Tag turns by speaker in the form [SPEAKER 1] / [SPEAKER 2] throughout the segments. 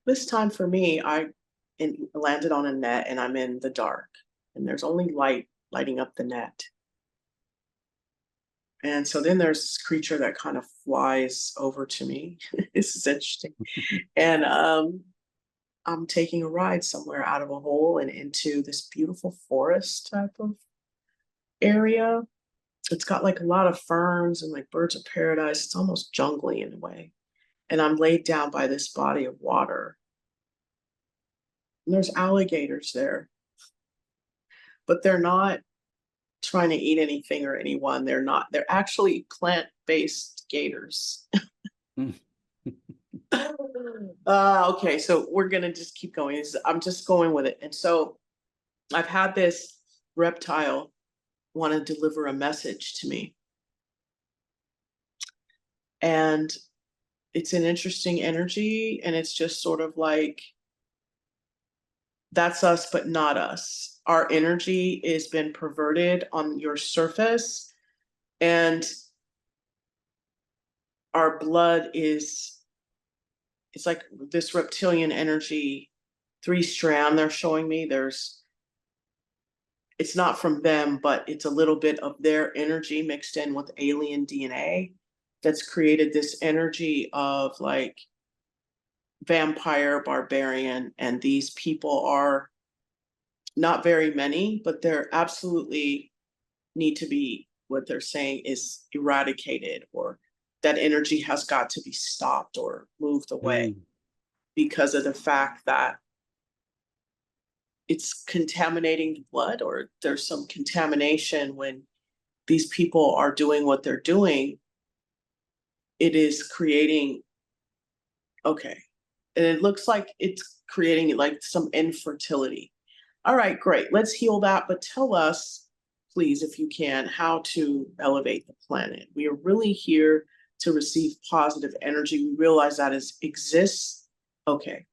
[SPEAKER 1] This time for me, landed on a net and I'm in the dark, and there's only light lighting up the net. And so then there's this creature that kind of flies over to me. This is interesting. And I'm taking a ride somewhere out of a hole and into this beautiful forest type of area. It's got like a lot of ferns and like birds of paradise. It's almost jungly in a way. And I'm laid down by this body of water. And there's alligators there, but they're not trying to eat anything or anyone. They're not. They're actually plant-based gators.
[SPEAKER 2] Mm.
[SPEAKER 1] Okay, so we're gonna just keep going. I'm just going with it. And so I've had this reptile want to deliver a message to me. And it's an interesting energy, and it's just sort of like, that's us, but not us. Our energy has been perverted on your surface, and our blood is, it's like this reptilian energy, three strand they're showing me. It's not from them, but it's a little bit of their energy mixed in with alien DNA that's created this energy of like vampire barbarian. And these people are not very many, but they're absolutely need to be, what they're saying is eradicated, or that energy has got to be stopped or moved away
[SPEAKER 2] Mm.
[SPEAKER 1] because of the fact that it's contaminating the blood, or there's some contamination when these people are doing what they're doing. It is creating, okay, and it looks like it's creating like some infertility. All right, great. Let's heal that. But tell us, please, if you can, how to elevate the planet. We are really here to receive positive energy. We realize that it exists. Okay.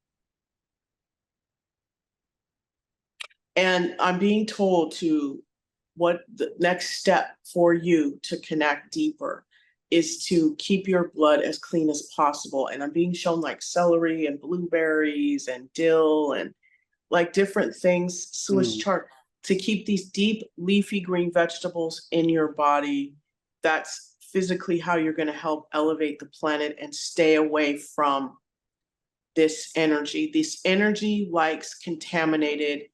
[SPEAKER 1] And I'm being told to, what the next step for you to connect deeper is to keep your blood as clean as possible. And I'm being shown like celery and blueberries and dill and like different things, Swiss
[SPEAKER 2] Mm.
[SPEAKER 1] chard, to keep these deep leafy green vegetables in your body. That's physically how you're going to help elevate the planet and stay away from this energy. This energy likes contaminated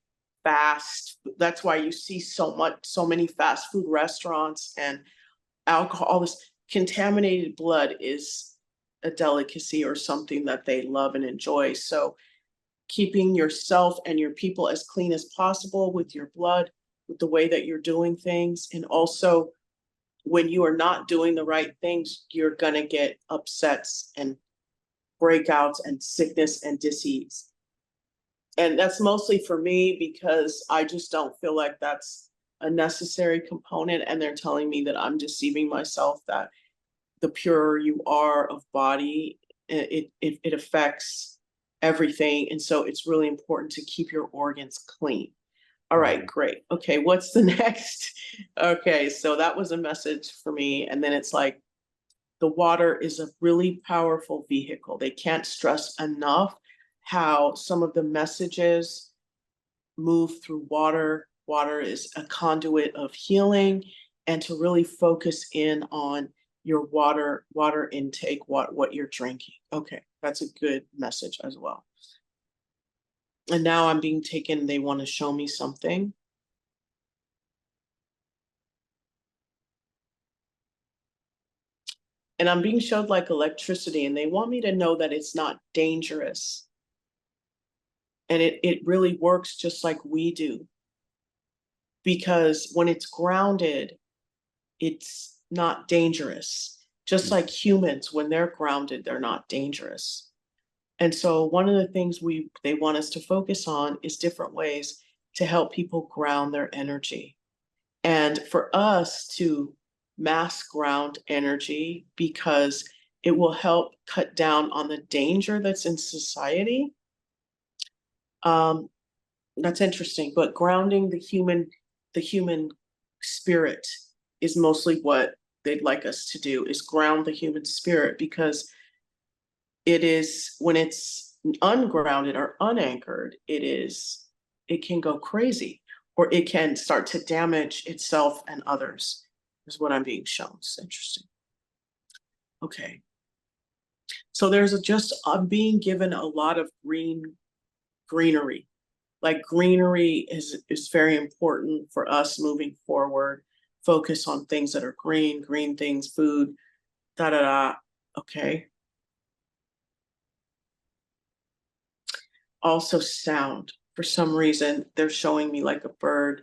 [SPEAKER 1] fast. That's why you see so many fast food restaurants and alcohol. All this contaminated blood is a delicacy or something that they love and enjoy. So keeping yourself and your people as clean as possible with your blood, with the way that you're doing things. And also, when you are not doing the right things, you're going to get upsets and breakouts and sickness and disease. And that's mostly for me because I just don't feel like that's a necessary component. And they're telling me that I'm deceiving myself, that the purer you are of body, it affects everything. And so it's really important to keep your organs clean. All right,
[SPEAKER 2] Right.
[SPEAKER 1] great. Okay, what's the next? Okay, so that was a message for me. And then it's like, the water is a really powerful vehicle. They can't stress enough how some of the messages move through water. Water is a conduit of healing, and to really focus in on your water intake, what you're drinking. Okay, that's a good message as well. And now I'm being taken, they want to show me something. And I'm being showed like electricity, and they want me to know that it's not dangerous. And it really works just like we do, because when it's grounded, it's not dangerous. Just
[SPEAKER 2] Mm.
[SPEAKER 1] like humans, when they're grounded, they're not dangerous. And so one of the things they want us to focus on is different ways to help people ground their energy. And for us to mass ground energy, because it will help cut down on the danger that's in society. Um, that's interesting. But grounding the human spirit is mostly what they'd like us to do, is ground the human spirit, because it is when it's ungrounded or unanchored, it can go crazy, or it can start to damage itself and others, is what I'm being shown. It's interesting. Okay. So I'm being given a lot of greenery. Like greenery is very important for us moving forward. Focus on things that are green things, food, da da da. Okay. Also sound. For some reason, they're showing me like a bird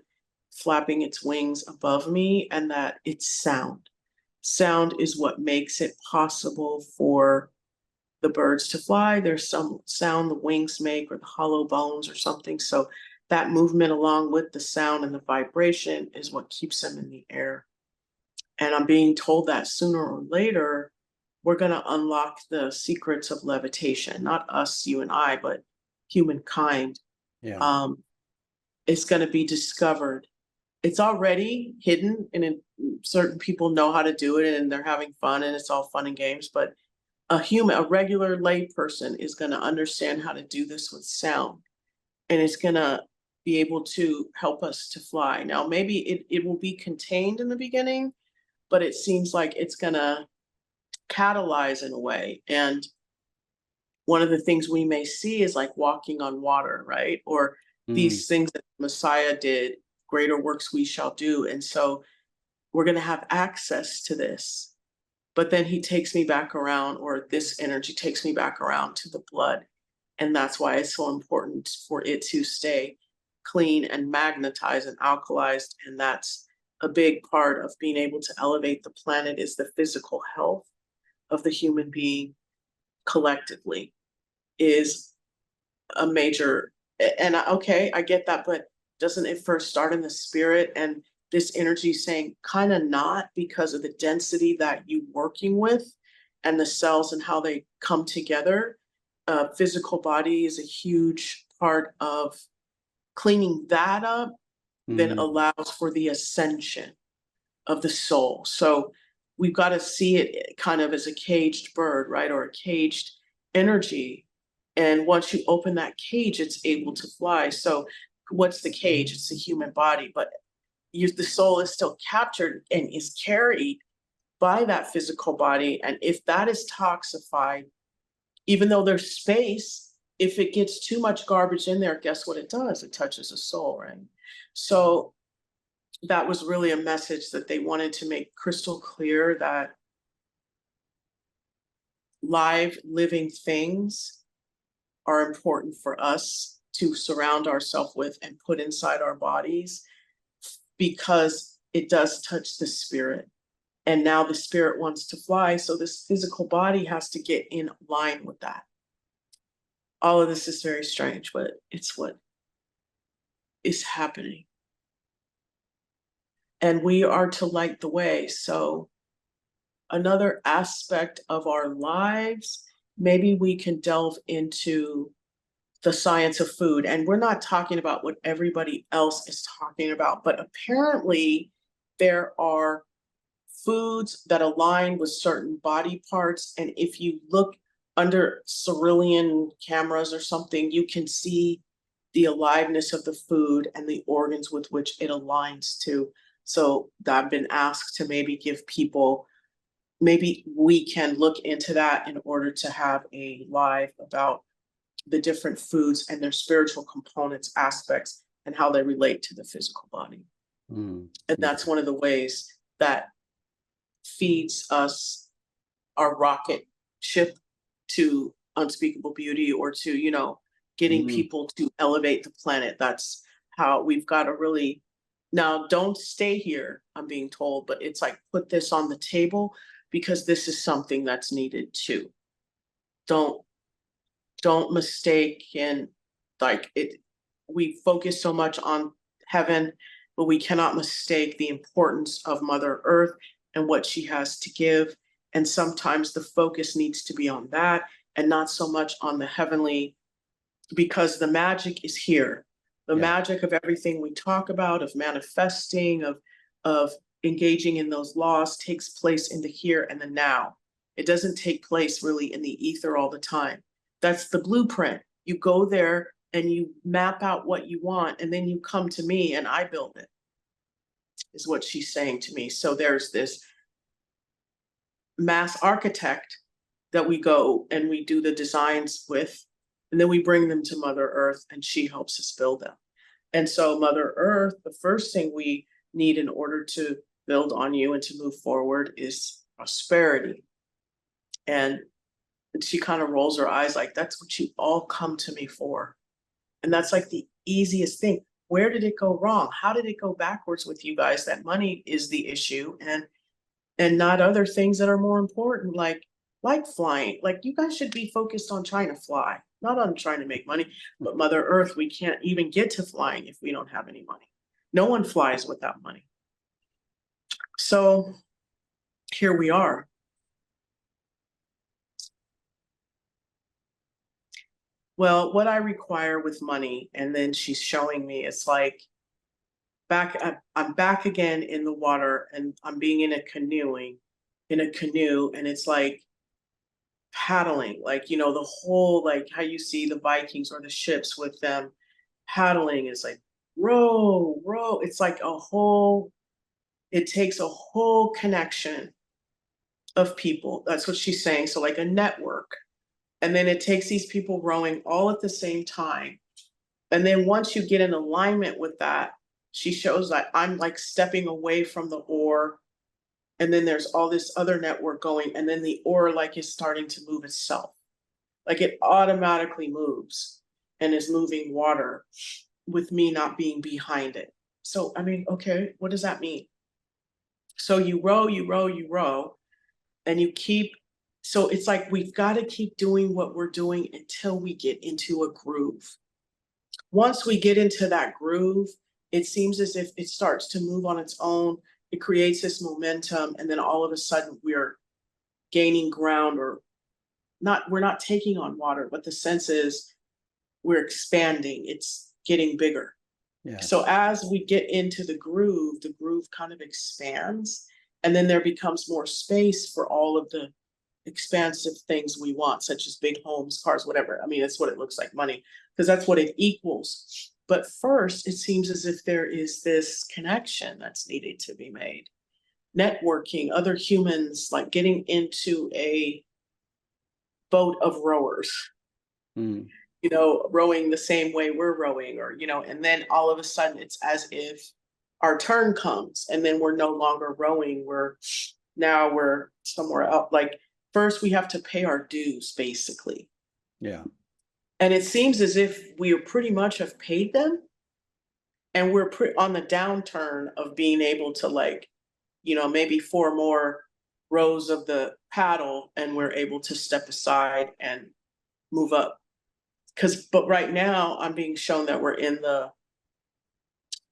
[SPEAKER 1] flapping its wings above me, and that it's sound. Sound is what makes it possible for the birds to fly. There's some sound the wings make, or the hollow bones or something. So that movement along with the sound and the vibration is what keeps them in the air. And I'm being told that sooner or later, we're going to unlock the secrets of levitation, not us, you and I, but humankind.
[SPEAKER 2] Yeah.
[SPEAKER 1] It's going to be discovered. It's already hidden, and certain people know how to do it, and they're having fun, and it's all fun and games. But a regular lay person is going to understand how to do this with sound, and it's going to be able to help us to fly. Now, maybe it will be contained in the beginning, but it seems like it's going to catalyze in a way. And one of the things we may see is like walking on water, right? Or
[SPEAKER 2] Mm.
[SPEAKER 1] these things that Messiah did, greater works we shall do. And so we're going to have access to this. But then he takes me back around, or this energy takes me back around to the blood. And that's why it's so important for it to stay clean and magnetized and alkalized. And that's a big part of being able to elevate the planet, is the physical health of the human being collectively is a major. And okay, I get that, but doesn't it first start in the spirit? And this energy saying kind of not, because of the density that you working with and the cells and how they come together. Physical body is a huge part of cleaning that up, then
[SPEAKER 2] Mm.
[SPEAKER 1] allows for the ascension of the soul. So we've got to see it kind of as a caged bird, right? Or a caged energy. And once you open that cage, it's able to fly. So what's the cage? It's the human body, but the soul is still captured and is carried by that physical body. And if that is toxified, even though there's space, if it gets too much garbage in there, guess what it does? It touches the soul, right? So that was really a message that they wanted to make crystal clear, that live living things are important for us to surround ourselves with and put inside our bodies, because it does touch the spirit. And now the spirit wants to fly. So this physical body has to get in line with that. All of this is very strange, but it's what is happening. And we are to light the way. So another aspect of our lives, maybe we can delve into the science of food. And we're not talking about what everybody else is talking about, but apparently there are foods that align with certain body parts. And if you look under cerulean cameras or something, you can see the aliveness of the food and the organs with which it aligns to. So I've been asked to maybe give people, maybe we can look into that in order to have a live about the different foods and their spiritual components, aspects, and how they relate to the physical body.
[SPEAKER 2] Mm.
[SPEAKER 1] And
[SPEAKER 2] Yeah.
[SPEAKER 1] that's one of the ways that feeds us our rocket ship to unspeakable beauty, or to, getting
[SPEAKER 2] Mm.
[SPEAKER 1] people to elevate the planet. That's how we've got to really, now don't stay here, I'm being told, but it's like, put this on the table, because this is something that's needed too. Don't mistake, and like it, we focus so much on heaven, but we cannot mistake the importance of Mother Earth and what she has to give. And sometimes the focus needs to be on that and not so much on the heavenly, because the magic is here. The
[SPEAKER 2] Yeah.
[SPEAKER 1] magic of everything we talk about, of manifesting, of engaging in those laws, takes place in the here and the now. It doesn't take place really in the ether all the time. That's the blueprint. You go there and you map out what you want, and then you come to me and I build it, is what she's saying to me. So there's this mass architect that we go and we do the designs with, and then we bring them to Mother Earth and she helps us build them. And so Mother Earth, the first thing we need in order to build on you and to move forward is prosperity. And she kind of rolls her eyes like, that's what you all come to me for. And that's like the easiest thing. Where did it go wrong? How did it go backwards with you guys? That money is the issue and not other things that are more important, like flying. Like you guys should be focused on trying to fly, not on trying to make money. But Mother Earth, we can't even get to flying if we don't have any money. No one flies without money. So here we are. Well, what I require with money, and then she's showing me, it's like I'm back again in the water and I'm being in a canoe, and it's like paddling, like, you know, the whole, like how you see the Vikings or the ships with them paddling is like row, row. It's like it takes a whole connection of people. That's what she's saying. So like a network. And then it takes these people rowing all at the same time. And then once you get in alignment with that, she shows that I'm like stepping away from the oar. And then there's all this other network going. And then the oar like is starting to move itself. Like it automatically moves and is moving water with me not being behind it. So, I mean, okay, what does that mean? So you row, you row, you row, and you keep, so it's like we've got to keep doing what we're doing until we get into a groove. Once we get into that groove, it seems as if it starts to move on its own. It creates this momentum, and then all of a sudden we're gaining ground, or not, we're not taking on water, but the sense is we're expanding, it's getting bigger.
[SPEAKER 2] Yeah.
[SPEAKER 1] So as we get into the groove kind of expands, and then there becomes more space for all of the expansive things we want, such as big homes, cars, whatever. I mean, that's what it looks like, money, because that's what it equals. But first, it seems as if there is this connection that's needed to be made. Networking, other humans, like getting into a boat of rowers,
[SPEAKER 2] Mm.
[SPEAKER 1] you know, rowing the same way we're rowing, or, you know, and then all of a sudden it's as if our turn comes and then we're no longer rowing. Now we're somewhere else. Like first we have to pay our dues, basically.
[SPEAKER 2] Yeah.
[SPEAKER 1] And it seems as if we pretty much have paid them, and we're on the downturn of being able to, like, you know, maybe 4 more rows of the paddle and we're able to step aside and move up. But right now I'm being shown that we're in the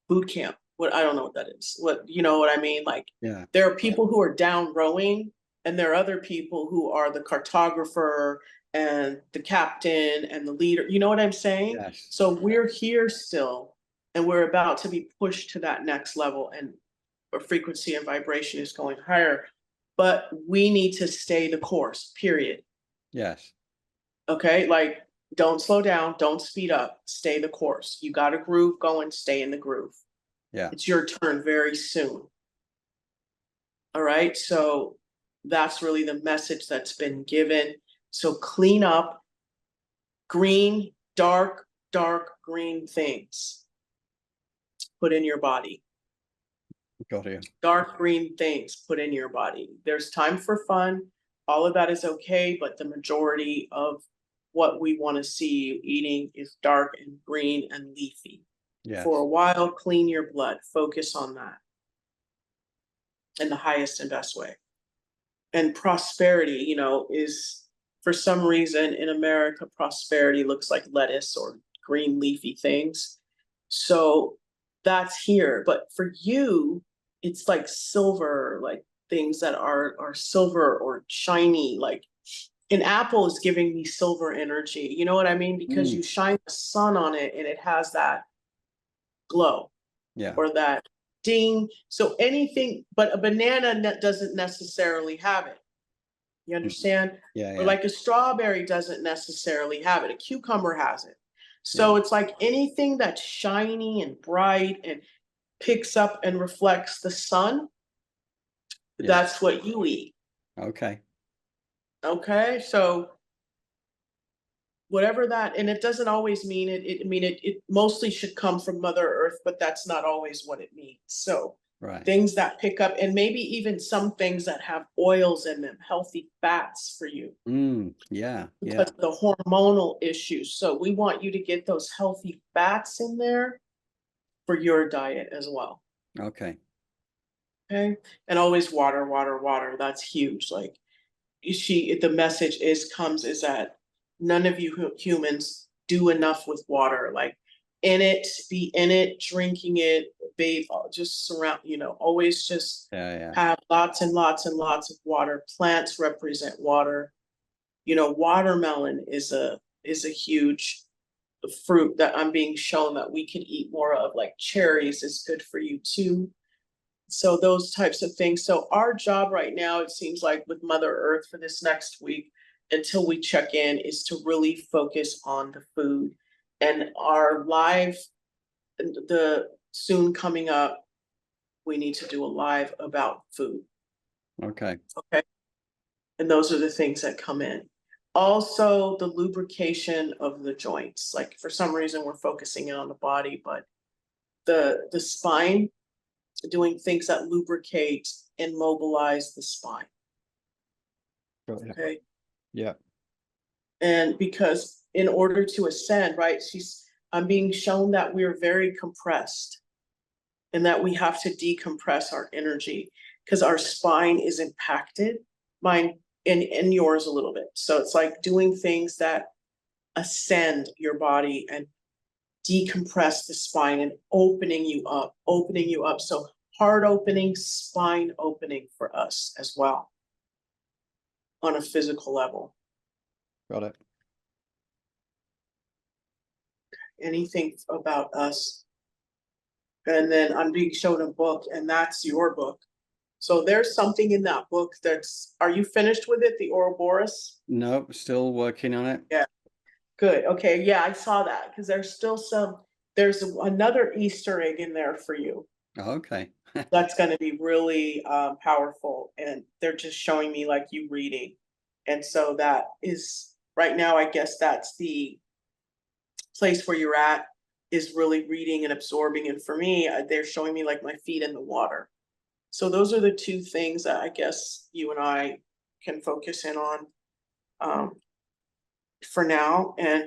[SPEAKER 1] boot camp. What, I don't know what that is. What, you know what I mean? Like,
[SPEAKER 2] Yeah.
[SPEAKER 1] there are people who are down rowing, and there are other people who are the cartographer and the captain and the leader. You know what I'm saying?
[SPEAKER 2] Yes.
[SPEAKER 1] So we're here still, and we're about to be pushed to that next level, and our frequency and vibration is going higher. But we need to stay the course, period.
[SPEAKER 2] Yes.
[SPEAKER 1] Okay, like don't slow down, don't speed up, stay the course. You got a groove going, stay in the groove.
[SPEAKER 2] Yeah.
[SPEAKER 1] It's your turn very soon. All right, so that's really the message that's been given. So clean up green, dark green things. Put in your body.
[SPEAKER 2] Got you.
[SPEAKER 1] Dark green things put in your body. There's time for fun. All of that is okay, but the majority of what we want to see you eating is dark and green and leafy.
[SPEAKER 2] Yes.
[SPEAKER 1] For a while, clean your blood. Focus on that in the highest and best way. And prosperity, you know, is, for some reason in America, prosperity looks like lettuce or green leafy things. So that's here. But for you, it's like silver, like things that are silver or shiny. Like an apple is giving me silver energy. You know what I mean? Because you shine the sun on it and it has that glow.
[SPEAKER 2] Yeah.
[SPEAKER 1] Or that ding. So anything, but a banana doesn't necessarily have it. You understand?
[SPEAKER 2] Yeah,
[SPEAKER 1] Or
[SPEAKER 2] yeah,
[SPEAKER 1] like a strawberry doesn't necessarily have it. A cucumber has it.
[SPEAKER 2] yeah,
[SPEAKER 1] So it's like anything that's shiny and bright and picks up and reflects the sun,
[SPEAKER 2] yeah.
[SPEAKER 1] that's what you eat.
[SPEAKER 2] Okay.
[SPEAKER 1] Okay? So whatever that, and it doesn't always mean it mostly should come from Mother Earth, but that's not always what it means. So
[SPEAKER 2] Right.
[SPEAKER 1] things that pick up, and maybe even some things that have oils in them, healthy fats for you
[SPEAKER 2] Yeah,
[SPEAKER 1] because
[SPEAKER 2] yeah.
[SPEAKER 1] of the hormonal issues. So we want you to get those healthy fats in there for your diet as well.
[SPEAKER 2] Okay.
[SPEAKER 1] Okay. And always water, water, water. That's huge. Like the message is that none of you humans do enough with water. Like be in it, drinking it, bathe, just surround, always just
[SPEAKER 2] Yeah, yeah.
[SPEAKER 1] have lots and lots and lots of water. Plants represent water. Watermelon is a huge fruit that I'm being shown that we can eat more of. Like cherries is good for you too. So those types of things. So our job right now, it seems like with Mother Earth for this next week, until we check in, is to really focus on the food. And our live, the soon coming up, we need to do a live about food.
[SPEAKER 2] Okay.
[SPEAKER 1] Okay. And those are the things that come in. Also, the lubrication of the joints. Like for some reason, we're focusing in on the body, but the spine, doing things that lubricate and mobilize the spine.
[SPEAKER 2] Got ya.
[SPEAKER 1] Okay.
[SPEAKER 2] Yeah.
[SPEAKER 1] And because in order to ascend, right, I'm being shown that we're very compressed and that we have to decompress our energy because our spine is impacted, mine and yours a little bit. So it's like doing things that ascend your body and decompress the spine and opening you up. So heart opening, spine opening for us as well on a physical level.
[SPEAKER 2] Got it.
[SPEAKER 1] Anything about us. And then I'm being shown a book, and that's your book. So there's something in that book are you finished with it, the Ouroboros?
[SPEAKER 2] Nope, still working on it.
[SPEAKER 1] Yeah, good. Okay, yeah, I saw that because there's another Easter egg in there for you.
[SPEAKER 2] Okay.
[SPEAKER 1] That's going to be really powerful. And they're just showing me like you reading. And so that is right now, I guess that's the place where you're at, is really reading and absorbing. And for me, they're showing me like my feet in the water. So those are the two things that I guess you and I can focus in on for now. And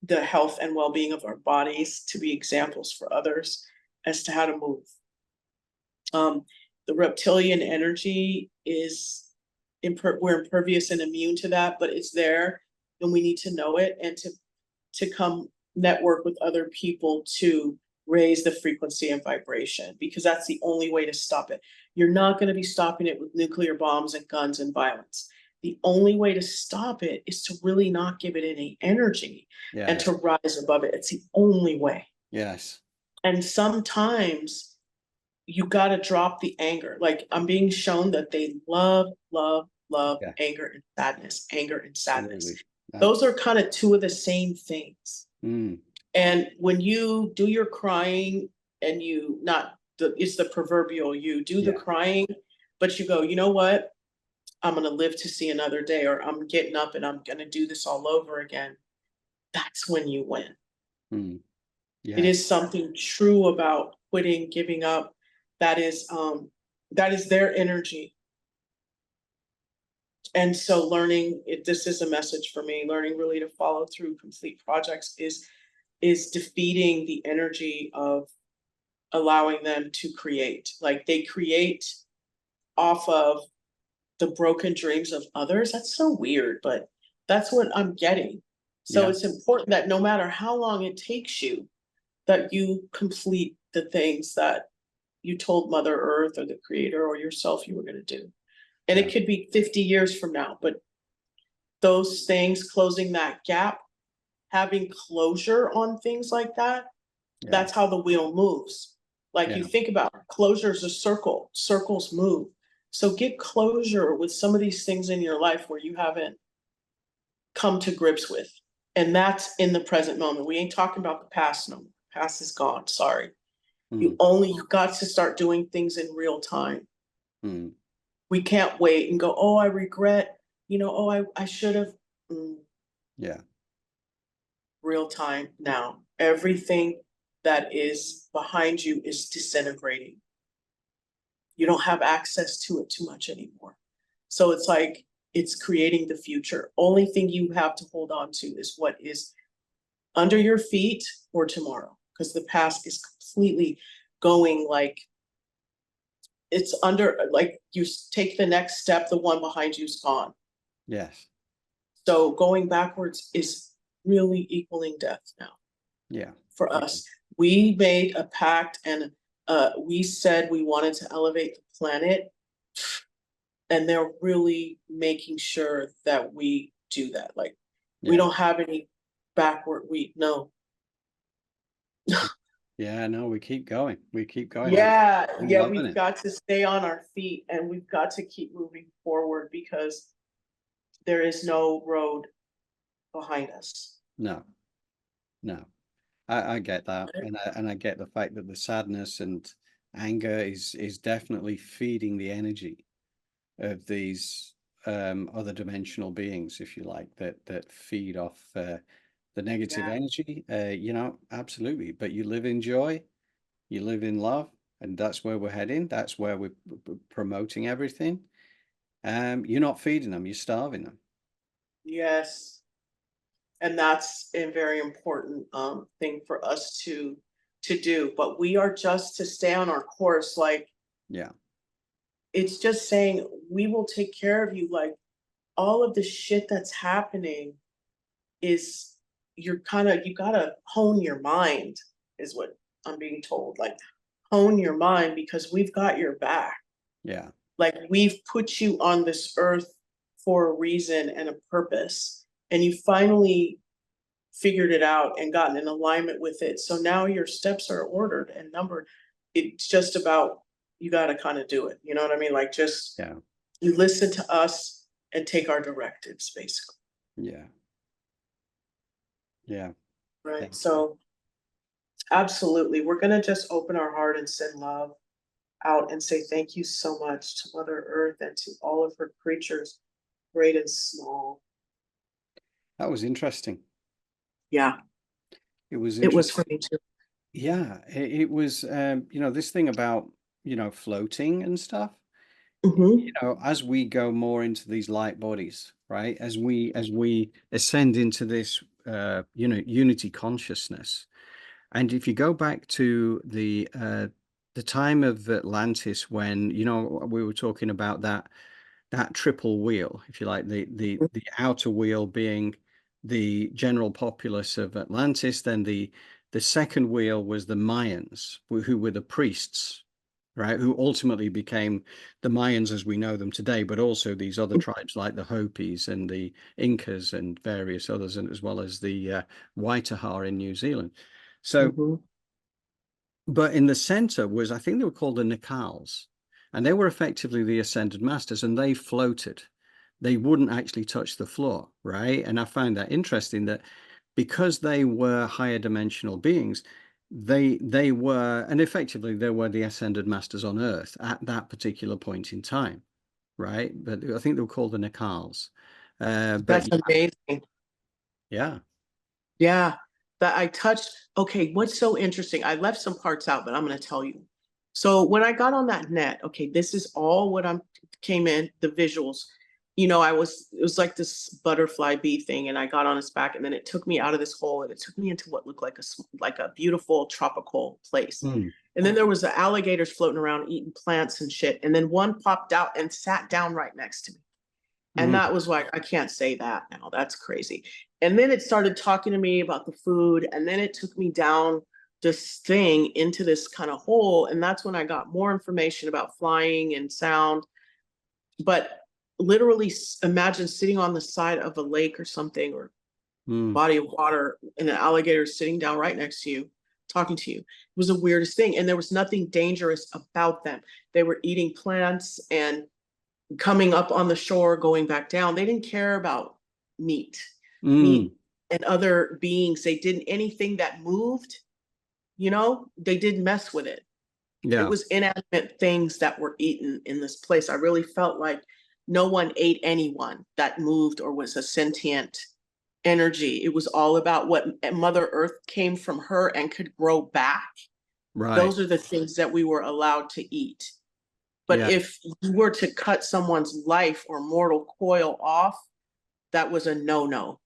[SPEAKER 1] the health and well-being of our bodies to be examples for others as to how to move. The reptilian energy is we're impervious and immune to that, but it's there and we need to know it and to come network with other people to raise the frequency and vibration, because that's the only way to stop it. You're not going to be stopping it with nuclear bombs and guns and violence. The only way to stop it is to really not give it any energy and
[SPEAKER 2] Yes.
[SPEAKER 1] to rise above it. It's the only way.
[SPEAKER 2] Yes.
[SPEAKER 1] And sometimes you got to drop the anger. Like I'm being shown that they love
[SPEAKER 2] Yeah.
[SPEAKER 1] anger and sadness, anger and sadness.
[SPEAKER 2] Absolutely.
[SPEAKER 1] Those are kind of two of the same things.
[SPEAKER 2] Mm.
[SPEAKER 1] And when you do your crying and it's the proverbial, you do the
[SPEAKER 2] Yeah.
[SPEAKER 1] crying, but you go, you know what? I'm going to live to see another day, or I'm getting up and I'm going to do this all over again. That's when you win.
[SPEAKER 2] Mm.
[SPEAKER 1] It
[SPEAKER 2] Yeah.
[SPEAKER 1] is something true about quitting, giving up. That is their energy. And so this is a message for me, learning really to follow through complete projects is defeating the energy of allowing them to create. Like they create off of the broken dreams of others. That's so weird, but that's what I'm getting. So
[SPEAKER 2] Yeah.
[SPEAKER 1] it's important that no matter how long it takes you, that you complete the things that you told Mother Earth or the Creator or yourself you were going to do. And
[SPEAKER 2] Yeah.
[SPEAKER 1] it could be 50 years from now, but those things, closing that gap, having closure on things like that,
[SPEAKER 2] Yeah.
[SPEAKER 1] that's how the wheel moves. Like you
[SPEAKER 2] Yeah.
[SPEAKER 1] think about closure is a circle, circles move. So get closure with some of these things in your life where you haven't come to grips with. And that's in the present moment. We ain't talking about the past no more. Past is gone. Sorry.
[SPEAKER 2] Mm.
[SPEAKER 1] You got to start doing things in real time.
[SPEAKER 2] Mm.
[SPEAKER 1] We can't wait and go, oh, I regret, oh, I should have.
[SPEAKER 2] Yeah.
[SPEAKER 1] Real time now. Everything that is behind you is disintegrating. You don't have access to it too much anymore. So it's like it's creating the future. Only thing you have to hold on to is what is under your feet or tomorrow, because the past is completely going like it's under, like you take the next step, the one behind you's gone.
[SPEAKER 2] Yes.
[SPEAKER 1] So going backwards is really equaling death now.
[SPEAKER 2] Yeah.
[SPEAKER 1] For us. We made a pact and we said we wanted to elevate the planet, and they're really making sure that we do that. Like we
[SPEAKER 2] Yeah.
[SPEAKER 1] don't have any no.
[SPEAKER 2] Yeah, no, we keep going. We keep going.
[SPEAKER 1] Yeah,
[SPEAKER 2] I'm
[SPEAKER 1] yeah,
[SPEAKER 2] loving
[SPEAKER 1] we've
[SPEAKER 2] it.
[SPEAKER 1] got to stay on our feet and we've got to keep moving forward because there is no road behind us.
[SPEAKER 2] No, no. I get that. And I get the fact that the sadness and anger is definitely feeding the energy of these other dimensional beings, if you like, that feed off the negative
[SPEAKER 1] Yeah.
[SPEAKER 2] energy. Absolutely. But you live in joy, you live in love, and that's where we're heading. That's where we're promoting everything. You're not feeding them, you're starving them.
[SPEAKER 1] Yes. And that's a very important thing for us to do. But we are just to stay on our course. Like
[SPEAKER 2] Yeah.
[SPEAKER 1] it's just saying we will take care of you. Like all of the shit that's happening is you gotta hone your mind, is what I'm being told. Like hone your mind because we've got your back.
[SPEAKER 2] Yeah.
[SPEAKER 1] Like we've put you on this earth for a reason and a purpose. And you finally figured it out and gotten in alignment with it. So now your steps are ordered and numbered. It's just about you got to kind of do it. You know what I mean? Like just
[SPEAKER 2] Yeah.
[SPEAKER 1] you listen to us and take our directives, basically.
[SPEAKER 2] Yeah. Yeah.
[SPEAKER 1] Right.
[SPEAKER 2] Thank you.
[SPEAKER 1] So absolutely. We're gonna just open our heart and send love out and say thank you so much to Mother Earth and to all of her creatures, great and small.
[SPEAKER 2] That was interesting.
[SPEAKER 1] Yeah,
[SPEAKER 2] It was
[SPEAKER 1] it was for
[SPEAKER 2] interesting.
[SPEAKER 1] me too.
[SPEAKER 2] Yeah, it was, this thing about, floating and stuff.
[SPEAKER 1] Mhm.
[SPEAKER 2] As we go more into these light bodies, right? As we ascend into this, unity consciousness. And if you go back to the time of Atlantis, when, we were talking about that triple wheel, if you like, the outer wheel being the general populace of Atlantis, then the second wheel was the Mayans, who were the priests, right? Who ultimately became the Mayans as we know them today, but also these other tribes like the Hopis and the Incas and various others, and as well as the Waitaha in New Zealand. So,
[SPEAKER 1] Mhm.
[SPEAKER 2] but in the center was, I think they were called the Nikals, and they were effectively the ascended masters, and they floated. They wouldn't actually touch the floor, right? And I find that interesting that because they were higher dimensional beings, they were, and effectively they were the ascended masters on Earth at that particular point in time, right? But I think they were called the Nikals.
[SPEAKER 1] That's
[SPEAKER 2] But
[SPEAKER 1] amazing.
[SPEAKER 2] yeah,
[SPEAKER 1] Yeah, that I touched. Okay, what's so interesting? I left some parts out, but I'm going to tell you. So when I got on that net, okay, this is all what I'm came in the visuals. It was like this butterfly bee thing, and I got on its back, and then it took me out of this hole, and it took me into what looked like like a beautiful tropical place.
[SPEAKER 2] mm,
[SPEAKER 1] And then there was the alligators floating around eating plants and shit, and then one popped out and sat down right next to me. And
[SPEAKER 2] mm,
[SPEAKER 1] that was like, I can't say that now. That's crazy. And then it started talking to me about the food. And then it took me down this thing into this kind of hole. And that's when I got more information about flying and sound. But literally imagine sitting on the side of a lake or something, or
[SPEAKER 2] mm,
[SPEAKER 1] body of water, and an alligator sitting down right next to you, talking to you. It was the weirdest thing. And there was nothing dangerous about them. They were eating plants and coming up on the shore, going back down. They didn't care about meat,
[SPEAKER 2] Mm,
[SPEAKER 1] meat and other beings. They didn't anything that moved, they didn't mess with it. It
[SPEAKER 2] yeah,
[SPEAKER 1] was inanimate things that were eaten in this place. I really felt like no one ate anyone that moved or was a sentient energy. It was all about what Mother Earth came from her and could grow back.
[SPEAKER 2] right.
[SPEAKER 1] Those are the things that we were allowed to eat. But
[SPEAKER 2] Yeah.
[SPEAKER 1] if you were to cut someone's life or mortal coil off, that was a no-no.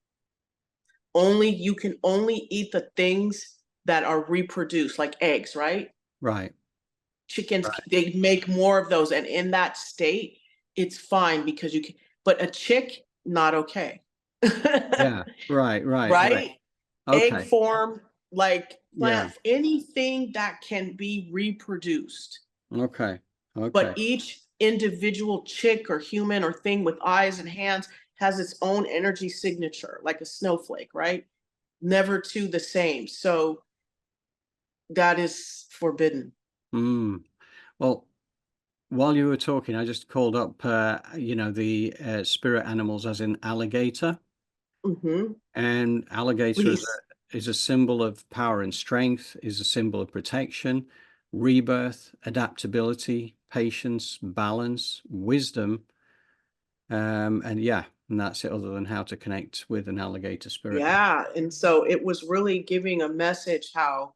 [SPEAKER 1] You can only eat the things that are reproduced, like eggs, right?
[SPEAKER 2] Right.
[SPEAKER 1] Chickens,
[SPEAKER 2] Right.
[SPEAKER 1] they make more of those. And in that state, it's fine because you can, but a chick, not okay.
[SPEAKER 2] Yeah. Right. Right. Right.
[SPEAKER 1] Right? Egg
[SPEAKER 2] Okay.
[SPEAKER 1] form, like
[SPEAKER 2] Yeah.
[SPEAKER 1] plant, anything that can be reproduced.
[SPEAKER 2] Okay.
[SPEAKER 1] But
[SPEAKER 2] Okay.
[SPEAKER 1] each individual chick or human or thing with eyes and hands has its own energy signature, like a snowflake, right? Never two the same. So that is forbidden.
[SPEAKER 2] Mm. Well, while you were talking, I just called up, the spirit animals, as in alligator,
[SPEAKER 1] Hmm.
[SPEAKER 2] and alligator
[SPEAKER 1] Please.
[SPEAKER 2] is a symbol of power and strength, is a symbol of protection, rebirth, adaptability, patience, balance, wisdom, and yeah, and that's it. Other than how to connect with an alligator spirit.
[SPEAKER 1] Yeah. And so it was really giving a message how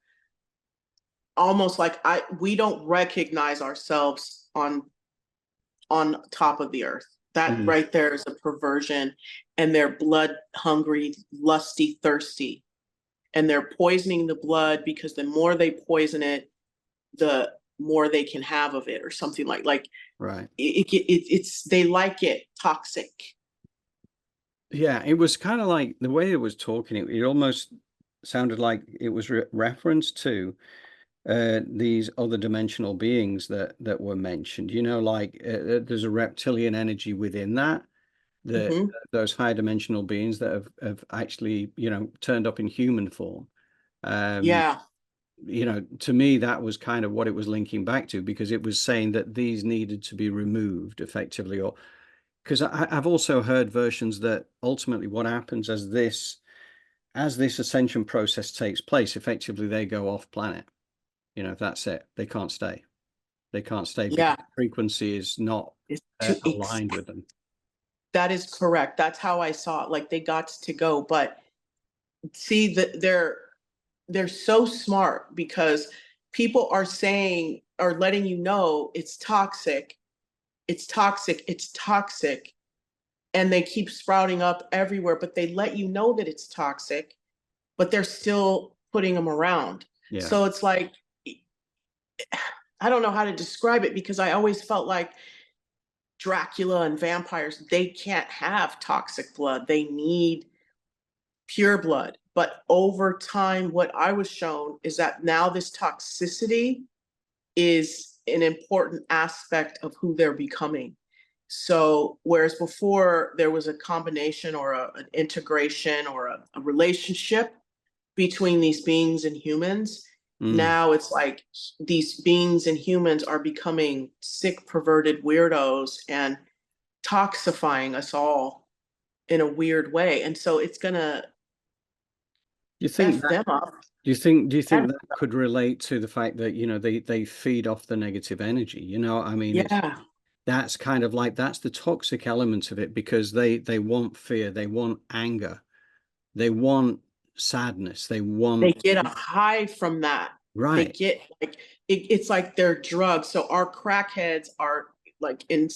[SPEAKER 1] almost like we don't recognize ourselves on top of the earth. That
[SPEAKER 2] Mm,
[SPEAKER 1] right there is a perversion, and they're blood hungry, lusty, thirsty, and they're poisoning the blood because the more they poison it, the more they can have of it, or something like
[SPEAKER 2] right.
[SPEAKER 1] it's they like it toxic.
[SPEAKER 2] Yeah, it was kind of like the way it was talking. It almost sounded like it was reference to these other dimensional beings that were mentioned. Like there's a reptilian energy within that. That
[SPEAKER 1] Hmm.
[SPEAKER 2] those higher dimensional beings that have actually turned up in human form. Um,
[SPEAKER 1] Yeah,
[SPEAKER 2] to me, that was kind of what it was linking back to, because it was saying that these needed to be removed effectively, or because I've also heard versions that ultimately what happens as this ascension process takes place, effectively they go off planet. That's it. They can't stay. They can't stay because
[SPEAKER 1] yeah.
[SPEAKER 2] the frequency is not
[SPEAKER 1] It's too
[SPEAKER 2] aligned with them.
[SPEAKER 1] that is correct. That's how I saw it. Like they got to go, but see that they're so smart because people are saying or letting you know it's toxic, it's toxic, it's toxic, and they keep sprouting up everywhere, but they let you know that it's toxic, but they're still putting them around.
[SPEAKER 2] Yeah.
[SPEAKER 1] So it's like I don't know how to describe it because I always felt like Dracula and vampires, they can't have toxic blood. They need pure blood. But over time, what I was shown is that now this toxicity is an important aspect of who they're becoming. So, whereas before there was a combination or an integration or a relationship between these beings and humans,
[SPEAKER 2] Mm.
[SPEAKER 1] now it's like these beings and humans are becoming sick, perverted weirdos and toxifying us all in a weird way. And so it's going to
[SPEAKER 2] Do you think
[SPEAKER 1] F
[SPEAKER 2] that
[SPEAKER 1] them up.
[SPEAKER 2] do you think
[SPEAKER 1] And
[SPEAKER 2] that could relate to the fact that they feed off the negative energy? I mean,
[SPEAKER 1] yeah,
[SPEAKER 2] that's kind of like that's the toxic element of it, because they want fear, they want anger, they want sadness, they
[SPEAKER 1] they
[SPEAKER 2] want
[SPEAKER 1] get a high from that. They
[SPEAKER 2] right.
[SPEAKER 1] get like it's like their drugs. So our crackheads are like in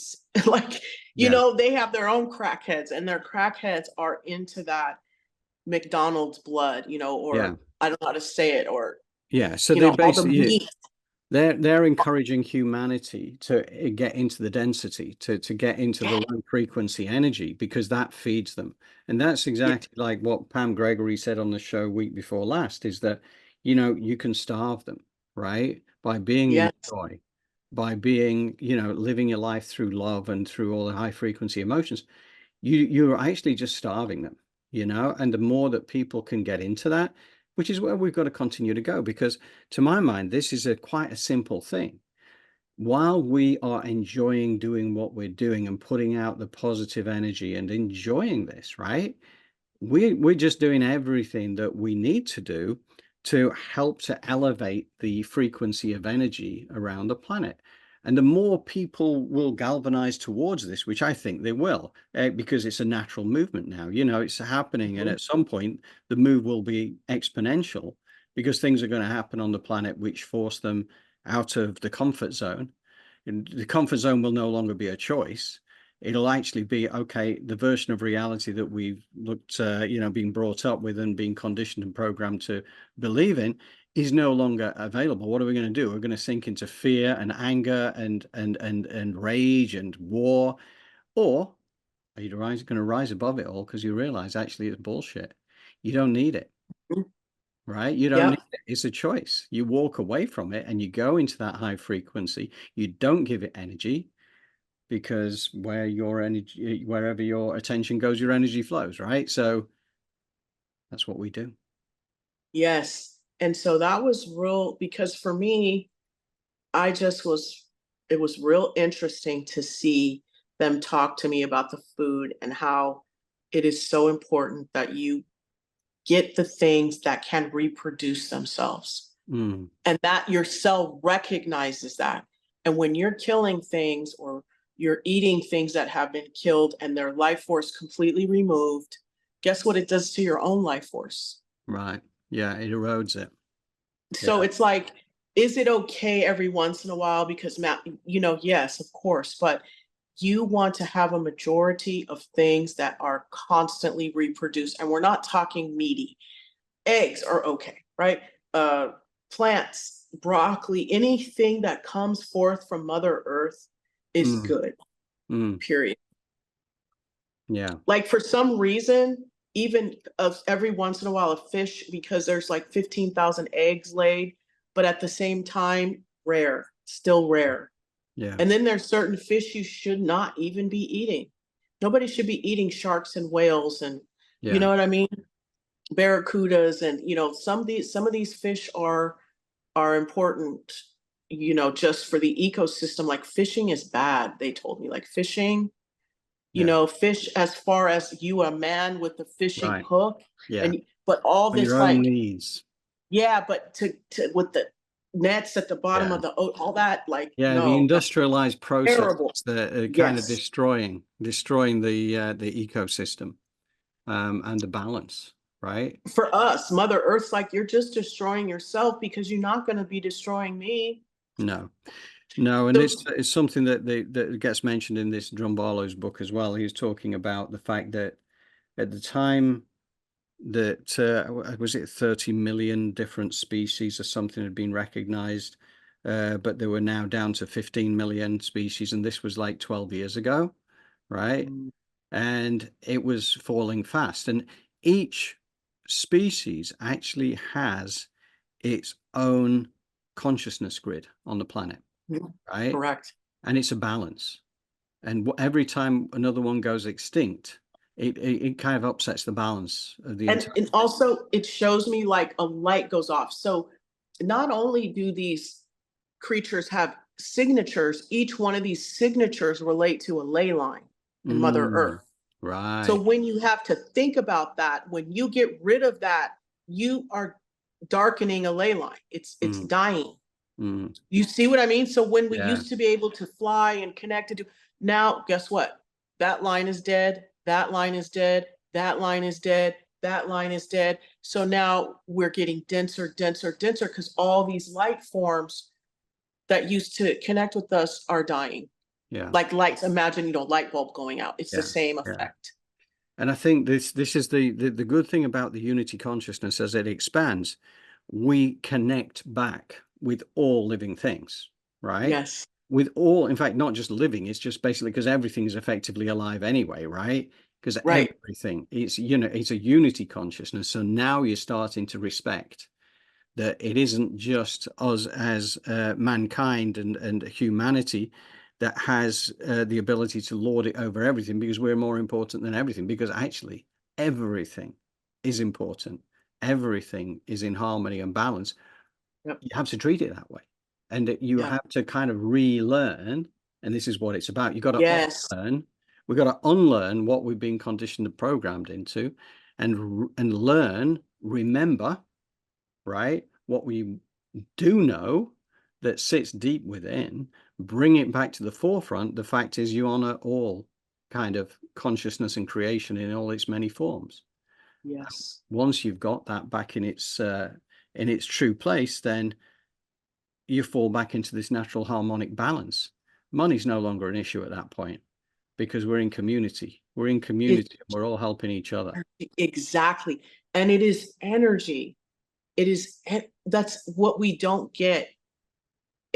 [SPEAKER 1] like
[SPEAKER 2] Yeah.
[SPEAKER 1] they have their own crackheads, and their crackheads are into that McDonald's blood,
[SPEAKER 2] Yeah.
[SPEAKER 1] or I don't know how to say it, or
[SPEAKER 2] Yeah. So they
[SPEAKER 1] all the
[SPEAKER 2] basically
[SPEAKER 1] meat.
[SPEAKER 2] they're encouraging humanity to get into the density, to get into the
[SPEAKER 1] Yeah,
[SPEAKER 2] low frequency energy, because that feeds them. And that's
[SPEAKER 1] yeah,
[SPEAKER 2] exactly like what Pam Gregory said on the show week before last, is that you can starve them, right? By being in
[SPEAKER 1] yes,
[SPEAKER 2] joy, by being, living your life through love and through all the high frequency emotions. You're actually just starving them, and the more that people can get into that, which is where we've got to continue to go, because to my mind this is quite a simple thing. while we are enjoying doing what we're doing and putting out the positive energy and enjoying this, right? We're just doing everything that we need to do to help to elevate the frequency of energy around the planet. And the more people will galvanize towards this, which I think they will, because it's a natural movement now, it's happening. And
[SPEAKER 1] Mhm.
[SPEAKER 2] at some point, the move will be exponential because things are going to happen on the planet which force them out of the comfort zone. And the comfort zone will no longer be a choice. It'll actually be, okay, the version of reality that we've looked, being brought up with and being conditioned and programmed to believe in is no longer available. What are we going to do? We're going to sink into fear and anger and rage and war, or are you going to rise above it all because you realize actually it's bullshit. You don't need it, right? You don't need
[SPEAKER 1] Yep.
[SPEAKER 2] it. It's a choice. You walk away from it and you go into that high frequency. You don't give it energy, because where your energy, wherever your attention goes, your energy flows, right? So that's what we do.
[SPEAKER 1] Yes. And so that was real because for me, I just was, it was real interesting to see them talk to me about the food and how it is so important that you get the things that can reproduce themselves
[SPEAKER 2] Mm,
[SPEAKER 1] and that your cell recognizes that. And when you're killing things or you're eating things that have been killed and their life force completely removed, guess what it does to your own life force?
[SPEAKER 2] right. Yeah, it erodes it.
[SPEAKER 1] So
[SPEAKER 2] Yeah.
[SPEAKER 1] it's like, is it okay every once in a while? Because yes, of course, but you want to have a majority of things that are constantly reproduced. And we're not talking meaty. Eggs are okay, right? Uh, Plants, broccoli, anything that comes forth from Mother Earth is
[SPEAKER 2] Mm,
[SPEAKER 1] good,
[SPEAKER 2] mm,
[SPEAKER 1] period.
[SPEAKER 2] yeah.
[SPEAKER 1] Like for some reason, even of every once in a while, a fish, because there's like 15,000 eggs laid, but at the same time, rare, still rare.
[SPEAKER 2] Yeah.
[SPEAKER 1] And then there's certain fish you should not even be eating. Nobody should be eating sharks and whales and you
[SPEAKER 2] Yeah.
[SPEAKER 1] know what I mean? Barracudas and some of these fish are important, just for the ecosystem. Like fishing is bad, they told me. Like fishing,
[SPEAKER 2] Yeah.
[SPEAKER 1] fish as far as you a man with the fishing
[SPEAKER 2] Right.
[SPEAKER 1] hook
[SPEAKER 2] Yeah.
[SPEAKER 1] and but all
[SPEAKER 2] For your
[SPEAKER 1] this
[SPEAKER 2] own
[SPEAKER 1] like
[SPEAKER 2] needs.
[SPEAKER 1] yeah, but to with the nets at the bottom
[SPEAKER 2] Yeah.
[SPEAKER 1] of the all that like
[SPEAKER 2] Yeah. The
[SPEAKER 1] no, that's
[SPEAKER 2] industrialized processes
[SPEAKER 1] terrible.
[SPEAKER 2] that are kind of
[SPEAKER 1] Yes.
[SPEAKER 2] destroying the ecosystem, and the balance, right?
[SPEAKER 1] For us, Mother Earth's like you're just destroying yourself because you're not going to be destroying me.
[SPEAKER 2] No. No, and
[SPEAKER 1] So
[SPEAKER 2] it's something that gets mentioned in this Drumbarlo's book as well. He's talking about the fact that at the time that was it 30 million different species or something had been recognized, but they were now down to 15 million species, and this was like 12 years ago, right?
[SPEAKER 1] mm,
[SPEAKER 2] And it was falling fast, and each species actually has its own consciousness grid on the planet,
[SPEAKER 1] mm,
[SPEAKER 2] right?
[SPEAKER 1] correct.
[SPEAKER 2] And it's a balance. And every time another one goes extinct, it kind of upsets the balance of the
[SPEAKER 1] And
[SPEAKER 2] entire
[SPEAKER 1] and
[SPEAKER 2] thing.
[SPEAKER 1] also it shows me like a light goes off. So not only do these creatures have signatures, each one of these signatures relate to a ley line in Mother
[SPEAKER 2] Mm,
[SPEAKER 1] Earth. So
[SPEAKER 2] right.
[SPEAKER 1] when you have to think about that, when you get rid of that, you are darkening a ley line. It's
[SPEAKER 2] Mm,
[SPEAKER 1] dying.
[SPEAKER 2] mm,
[SPEAKER 1] You see what I mean? So when we
[SPEAKER 2] yeah,
[SPEAKER 1] used to be able to fly and connect to now, guess what? That line is dead. That line is dead. That line is dead. That line is dead. So now we're getting denser, denser, denser because all these light forms that used to connect with us are dying.
[SPEAKER 2] yeah,
[SPEAKER 1] Like lights, imagine, light bulb going out. It's the
[SPEAKER 2] yeah,
[SPEAKER 1] same
[SPEAKER 2] yeah.
[SPEAKER 1] effect.
[SPEAKER 2] And I think this is the good thing about the unity consciousness as it expands. We connect back with all living things, right?
[SPEAKER 1] Yes.
[SPEAKER 2] With all, in fact, not just living, it's just basically because everything is effectively alive anyway, right? Because
[SPEAKER 1] Right.
[SPEAKER 2] everything, it's a unity consciousness. So now you're starting to respect that it isn't just us as mankind and humanity that has the ability to lord it over everything because we're more important than everything, because actually everything is important. Everything is in harmony and balance.
[SPEAKER 1] Yep.
[SPEAKER 2] You have to treat it that way. and that you
[SPEAKER 1] Yeah.
[SPEAKER 2] have to kind of relearn. And this is what it's about. You've got to
[SPEAKER 1] Yes.
[SPEAKER 2] unlearn. We've got to unlearn what we've been conditioned and programmed into, and learn, remember, right, what we do know that sits deep within, bring it back to the forefront. The fact is, you honor all kind of consciousness and creation in all its many forms.
[SPEAKER 1] Yes.
[SPEAKER 2] Once you've got that back in its true place, then you fall back into this natural harmonic balance. Money's no longer an issue at that point, because we're in community. We're in community, and we're all helping each other.
[SPEAKER 1] Exactly. And it is energy. It is, that's what we don't get.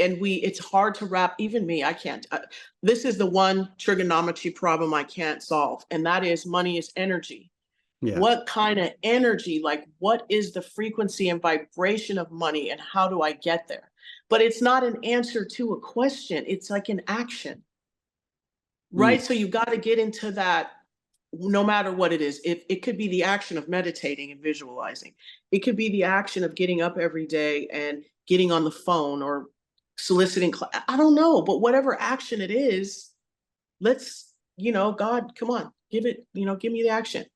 [SPEAKER 1] And it's hard to wrap, even me, I can't. This is the one trigonometry problem I can't solve. And that is, money is energy.
[SPEAKER 2] Yeah.
[SPEAKER 1] What kind of energy, like what is the frequency and vibration of money, and how do I get there? But it's not an answer to a question. It's like an action, right? So you've got to get into that, no matter what it is. It could be the action of meditating and visualizing. It could be the action of getting up every day and getting on the phone or soliciting. I don't know, but whatever action it is, let's, God, come on, give it, give me the action.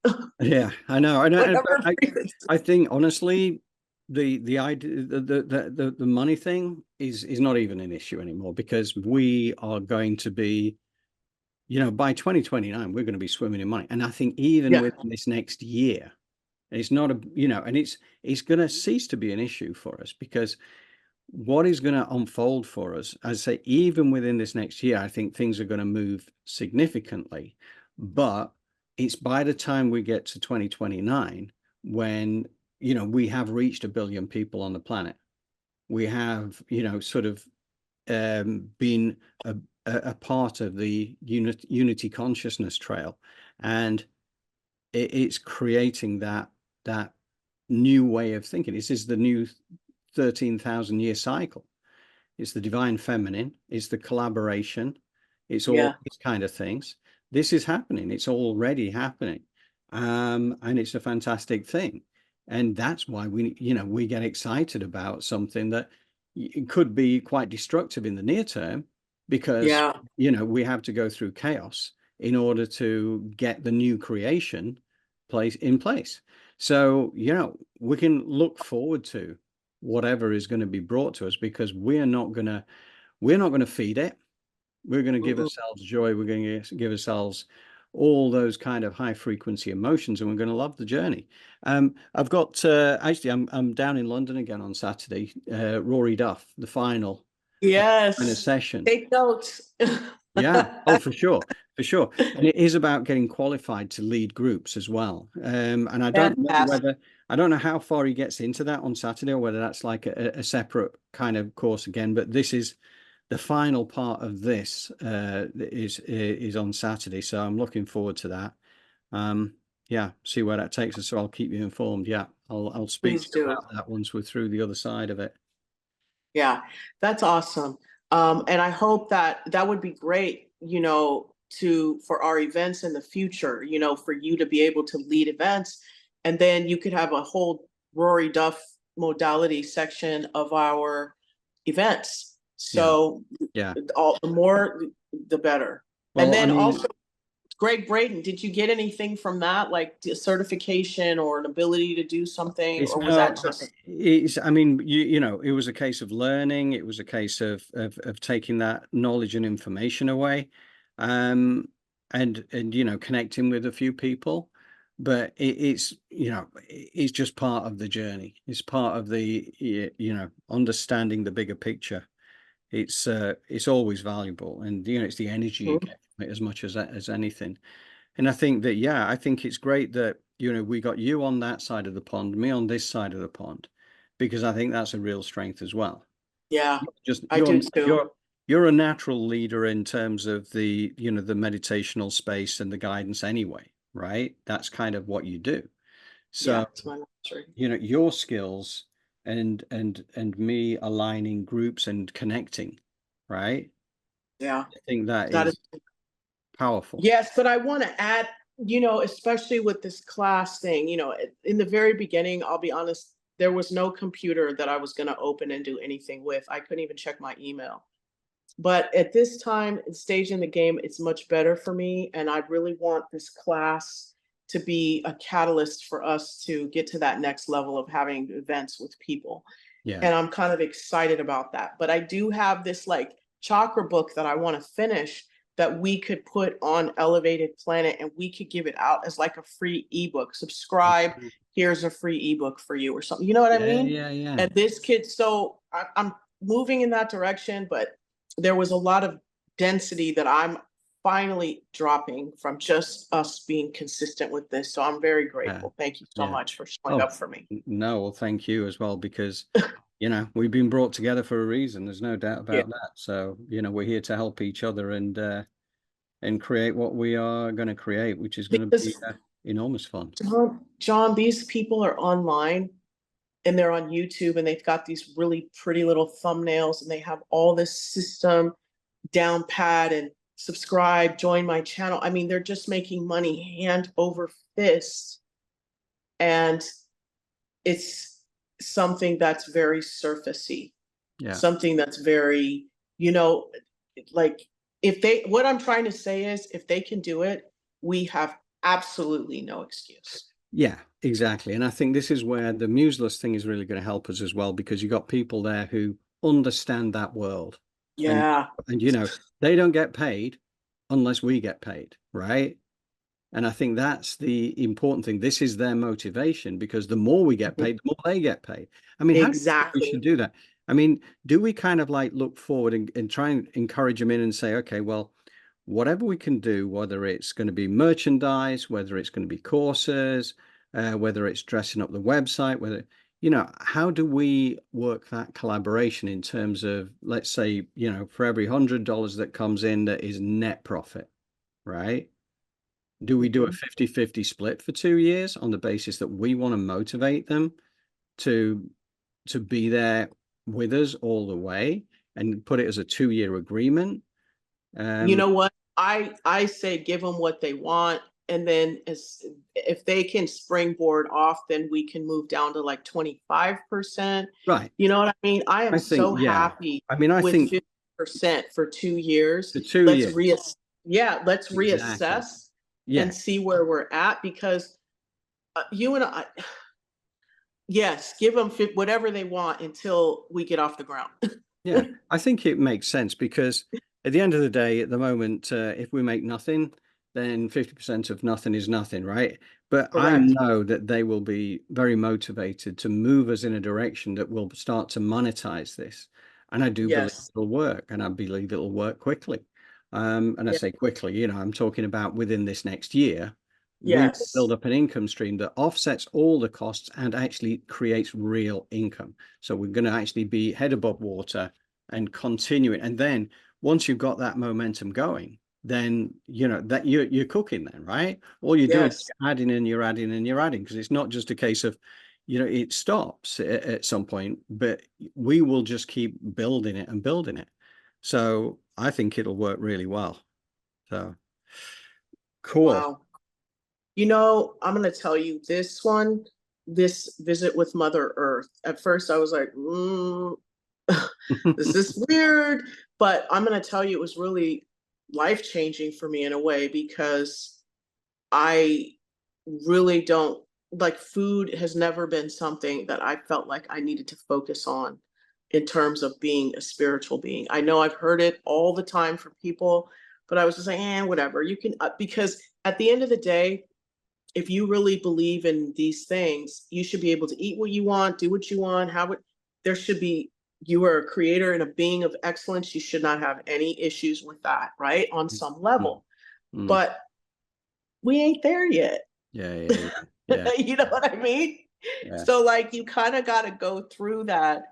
[SPEAKER 2] Yeah, I know.
[SPEAKER 1] Whatever
[SPEAKER 2] I think honestly, the idea, the money thing is not even an issue anymore, because we are going to be, by 2029, we're going to be swimming in money. And I think even
[SPEAKER 1] Yeah.
[SPEAKER 2] within this next year, it's not and it's going to cease to be an issue for us, because what is going to unfold for us, I say, even within this next year, I think things are going to move significantly. But it's by the time we get to 2029 when, we have reached 1 billion people on the planet. We have, sort of been a part of the unity consciousness trail, and it's creating that new way of thinking. This is the new 13,000-year cycle. It's the divine feminine, it's the collaboration, it's all these kind of things. This is happening. It's already happening. And it's a fantastic thing. And that's why we get excited about something that could be quite destructive in the near term, because we have to go through chaos in order to get the new creation in place. So, we can look forward to whatever is going to be brought to us, because we're not going to feed it. We're going to give ourselves joy. We're going to give ourselves all those kind of high frequency emotions, and we're going to love the journey. I've got actually, I'm down in London again on Saturday. Rory Duff, the final kind of session.
[SPEAKER 1] Take notes.
[SPEAKER 2] Yeah. Oh, for sure. And it is about getting qualified to lead groups as well. And I don't know how far he gets into that on Saturday, or whether that's like a separate kind of course again. But this is the final part of this is on Saturday, so I'm looking forward to that. Yeah, see where that takes us. So I'll keep you informed. Yeah, I'll speak to you about that once we're through the other side of it.
[SPEAKER 1] Yeah, that's awesome. And I hope that would be great, for our events in the future, for you to be able to lead events, and then you could have a whole Rory Duff modality section of our events. So all the more, the better. Well, and then also, Greg Braden, did you get anything from that, like a certification or an ability to do something, or was that just?
[SPEAKER 2] I mean, it was a case of learning. It was a case of taking that knowledge and information away, and connecting with a few people. But it's just part of the journey. It's part of the understanding the bigger picture. It's always valuable, and it's the energy you get from it as much as anything. And I think that I think it's great that we got you on that side of the pond, me on this side of the pond, because I think that's a real strength as well.
[SPEAKER 1] Yeah, I do too.
[SPEAKER 2] You're a natural leader in terms of the the meditational space and the guidance anyway, right? That's kind of what you do. So your skills and me aligning groups and connecting, right?
[SPEAKER 1] Yeah,
[SPEAKER 2] I think that is powerful.
[SPEAKER 1] Yes, but I want to add, especially with this class thing, in the very beginning, I'll be honest, there was no computer that I was gonna open and do anything with. I couldn't even check my email. But at this time and stage in the game, it's much better for me, and I really want this class to be a catalyst for us to get to that next level of having events with people.
[SPEAKER 2] Yeah.
[SPEAKER 1] And I'm kind of excited about that. But I do have this like chakra book that I want to finish that we could put on Elevated Planet and we could give it out as like a free ebook. Subscribe,
[SPEAKER 2] Mhm.
[SPEAKER 1] here's a free ebook for you or something. You know what I
[SPEAKER 2] Yeah,
[SPEAKER 1] mean?
[SPEAKER 2] yeah, yeah.
[SPEAKER 1] And this kid, so I'm moving in that direction, but there was a lot of density that I'm finally dropping from just us being consistent with this. So I'm very
[SPEAKER 2] Yeah.
[SPEAKER 1] grateful. Thank you so
[SPEAKER 2] Yeah.
[SPEAKER 1] much for showing
[SPEAKER 2] Oh,
[SPEAKER 1] up for me.
[SPEAKER 2] no, well, thank you as well, because we've been brought together for a reason. There's no doubt
[SPEAKER 1] Yeah,
[SPEAKER 2] about that. So, we're here to help each other and create what we are going to create, which is going to be
[SPEAKER 1] because
[SPEAKER 2] enormous fun.
[SPEAKER 1] John, these people are online and they're on YouTube and they've got these really pretty little thumbnails and they have all this system down pat and subscribe, join my channel. I mean, they're just making money hand over fist. And it's something that's very surfacey,
[SPEAKER 2] Yeah.
[SPEAKER 1] something that's very, you know, like if they, what I'm trying to say is if they can do it, we have absolutely no excuse.
[SPEAKER 2] Yeah, exactly. And I think this is where the Museless thing is really going to help us as well, because you've got people there who understand that world. And
[SPEAKER 1] Yeah.
[SPEAKER 2] and they don't get paid unless we get paid, right? And I think that's the important thing. This is their motivation, because the more we get paid, the more they get paid. I mean, how do you think we should
[SPEAKER 1] Exactly.
[SPEAKER 2] do that? I mean, do we kind of like look forward and try and encourage them in and say, okay, well, whatever we can do, whether it's going to be merchandise, whether it's going to be courses, whether it's dressing up the website, how do we work that collaboration in terms of, let's say, for every $100 that comes in that is net profit, right? Do we do a
[SPEAKER 1] Mhm.
[SPEAKER 2] 50-50 split for 2 years on the basis that we want to motivate them to be there with us all the way and put it as a 2-year agreement?
[SPEAKER 1] You
[SPEAKER 2] Um,
[SPEAKER 1] know what? I say give them what they want, and then as if they can springboard off, then we can move down to like 25%.
[SPEAKER 2] right.
[SPEAKER 1] You know what I mean? I am
[SPEAKER 2] I think,
[SPEAKER 1] so
[SPEAKER 2] yeah.
[SPEAKER 1] happy
[SPEAKER 2] I mean, I
[SPEAKER 1] with
[SPEAKER 2] think
[SPEAKER 1] 50% for 2 years.
[SPEAKER 2] the two
[SPEAKER 1] Let's
[SPEAKER 2] years,
[SPEAKER 1] yeah, let's
[SPEAKER 2] exactly.
[SPEAKER 1] reassess and
[SPEAKER 2] Yeah.
[SPEAKER 1] see where we're at because you and I, yes, give them whatever they want until we get off the ground.
[SPEAKER 2] Yeah. I think it makes sense, because at the end of the day, at the moment, if we make nothing, then 50% of nothing is nothing, right? But I
[SPEAKER 1] Correct.
[SPEAKER 2] know that they will be very motivated to move us in a direction that will start to monetize this. And I do believe
[SPEAKER 1] Yes.
[SPEAKER 2] it'll work, and I believe it'll work quickly. And I
[SPEAKER 1] Yeah.
[SPEAKER 2] say quickly, I'm talking about within this next year, we will build
[SPEAKER 1] Yes.
[SPEAKER 2] up an income stream that offsets all the costs and actually creates real income. So we're going to actually be head above water and continue it. And then once you've got that momentum going, then that you're cooking then, right? All you're doing is
[SPEAKER 1] Yes.
[SPEAKER 2] adding and you're adding and you're adding, because it's not just a case of it stops at some point, but we will just keep building it and building it. So I think it'll work really well. So cool.
[SPEAKER 1] Wow. I'm going to tell you this visit with Mother Earth. At first, I was like, is this weird? But I'm going to tell you, it was really life changing for me in a way because I really don't like food has never been something that I felt like I needed to focus on in terms of being a spiritual being. I know I've heard it all the time from people, but I was just like, whatever. You can, because at the end of the day, if you really believe in these things, you should be able to eat what you want, do what you want, there should be, you are a creator and a being of excellence. You should not have any issues with that, right? On some
[SPEAKER 2] Mm,
[SPEAKER 1] level.
[SPEAKER 2] mm.
[SPEAKER 1] But we ain't there yet.
[SPEAKER 2] Yeah, yeah, yeah, yeah,
[SPEAKER 1] You know what I mean?
[SPEAKER 2] yeah,
[SPEAKER 1] So, like, you kind of got to go through that,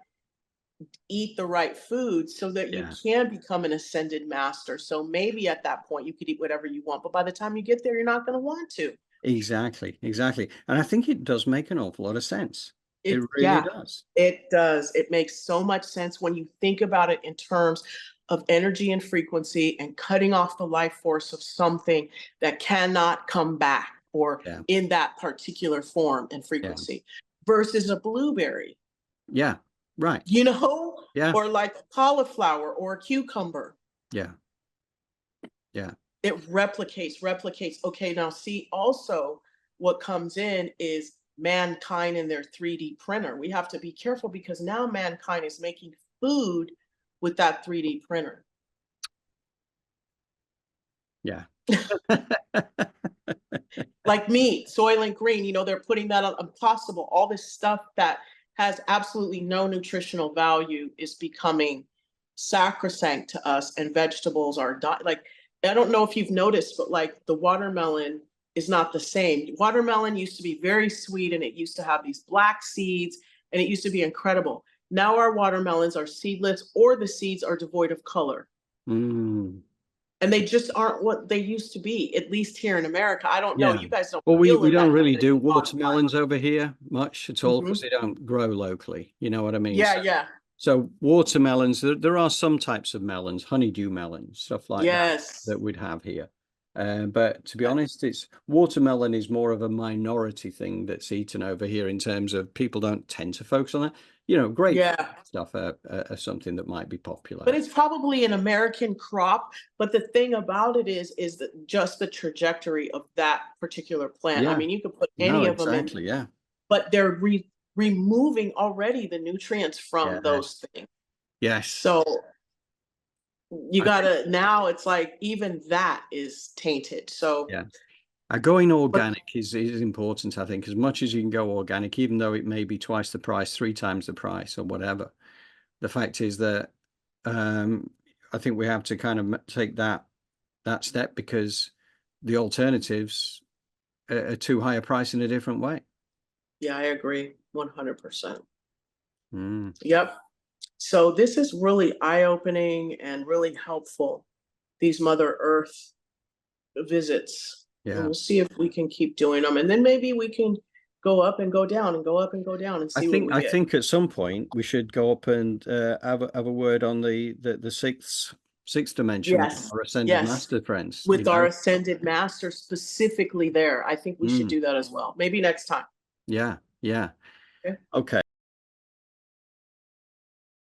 [SPEAKER 1] eat the right food so that you
[SPEAKER 2] yeah.
[SPEAKER 1] can become an ascended master. So, maybe at that point, you could eat whatever you want. But by the time you get there, you're not going to want to.
[SPEAKER 2] Exactly, exactly. And I think it does make an awful lot of sense. It really
[SPEAKER 1] Yeah,
[SPEAKER 2] does.
[SPEAKER 1] it does. It makes so much sense when you think about it in terms of energy and frequency and cutting off the life force of something that cannot come back or
[SPEAKER 2] Yeah,
[SPEAKER 1] in that particular form and
[SPEAKER 2] yeah,
[SPEAKER 1] frequency. versus a blueberry,
[SPEAKER 2] Yeah. Right.
[SPEAKER 1] you know,
[SPEAKER 2] Yeah.
[SPEAKER 1] or like a cauliflower or a cucumber.
[SPEAKER 2] Yeah. Yeah.
[SPEAKER 1] It replicates. Okay, now see, also what comes in is mankind and their 3D printer. We have to be careful because now mankind is making food with that 3D printer.
[SPEAKER 2] Yeah.
[SPEAKER 1] Like meat, Soylent Green, you know, they're putting that on Impossible. All this stuff that has absolutely no nutritional value is becoming sacrosanct to us, and vegetables are like, I don't know if you've noticed, but like the watermelon is not the same. Watermelon used to be very sweet and it used to have these black seeds and it used to be incredible. Now our watermelons are seedless or the seeds are devoid of color.
[SPEAKER 2] Mm.
[SPEAKER 1] And they just aren't what they used to be, at least here in America. I don't know.
[SPEAKER 2] Yeah.
[SPEAKER 1] You guys don't
[SPEAKER 2] Well,
[SPEAKER 1] feel
[SPEAKER 2] we
[SPEAKER 1] in
[SPEAKER 2] don't
[SPEAKER 1] that
[SPEAKER 2] really
[SPEAKER 1] kind
[SPEAKER 2] do
[SPEAKER 1] of bottom line.
[SPEAKER 2] watermelons over here much at all because
[SPEAKER 1] Mhm.
[SPEAKER 2] they don't grow locally. You know what I mean?
[SPEAKER 1] Yeah, yeah.
[SPEAKER 2] So watermelons, there are some types of melons, honeydew melons, stuff like
[SPEAKER 1] Yes.
[SPEAKER 2] that we'd have here. But to be
[SPEAKER 1] Yes.
[SPEAKER 2] honest, it's watermelon is more of a minority thing that's eaten over here in terms of people don't tend to focus on it. You know, great
[SPEAKER 1] Yeah.
[SPEAKER 2] stuff are something that might be popular.
[SPEAKER 1] But it's probably an American crop. But the thing about it is that just the trajectory of that particular plant. I
[SPEAKER 2] Yeah,
[SPEAKER 1] mean, you could put
[SPEAKER 2] no,
[SPEAKER 1] any of them in,
[SPEAKER 2] exactly. Yeah.
[SPEAKER 1] but they're removing already the nutrients from those
[SPEAKER 2] Yes.
[SPEAKER 1] things.
[SPEAKER 2] Yes.
[SPEAKER 1] So you
[SPEAKER 2] I think,
[SPEAKER 1] gotta, now it's like even that is tainted. So
[SPEAKER 2] yeah. Going
[SPEAKER 1] but
[SPEAKER 2] organic is important, I think, as much as you can go organic, even though it may be twice the price, 3 times the price or whatever. The fact is that I think we have to kind of take that step because the alternatives are too high a price in a different way.
[SPEAKER 1] yeah, I agree 100%.
[SPEAKER 2] Mm,
[SPEAKER 1] Yep. So this is really eye-opening and really helpful, these Mother Earth visits. And
[SPEAKER 2] yeah.
[SPEAKER 1] we'll see if we can keep doing them. And then maybe we can go up and go down and go up and go down and see what we
[SPEAKER 2] I
[SPEAKER 1] get.
[SPEAKER 2] think at some point we should go up and have a word on the sixth dimension with
[SPEAKER 1] Yes.
[SPEAKER 2] our ascended
[SPEAKER 1] Yes.
[SPEAKER 2] master friends.
[SPEAKER 1] With our ascended master specifically there. I think we should
[SPEAKER 2] Mm.
[SPEAKER 1] do that as well. Maybe next time.
[SPEAKER 2] Yeah, yeah.
[SPEAKER 1] Okay.
[SPEAKER 2] Okay.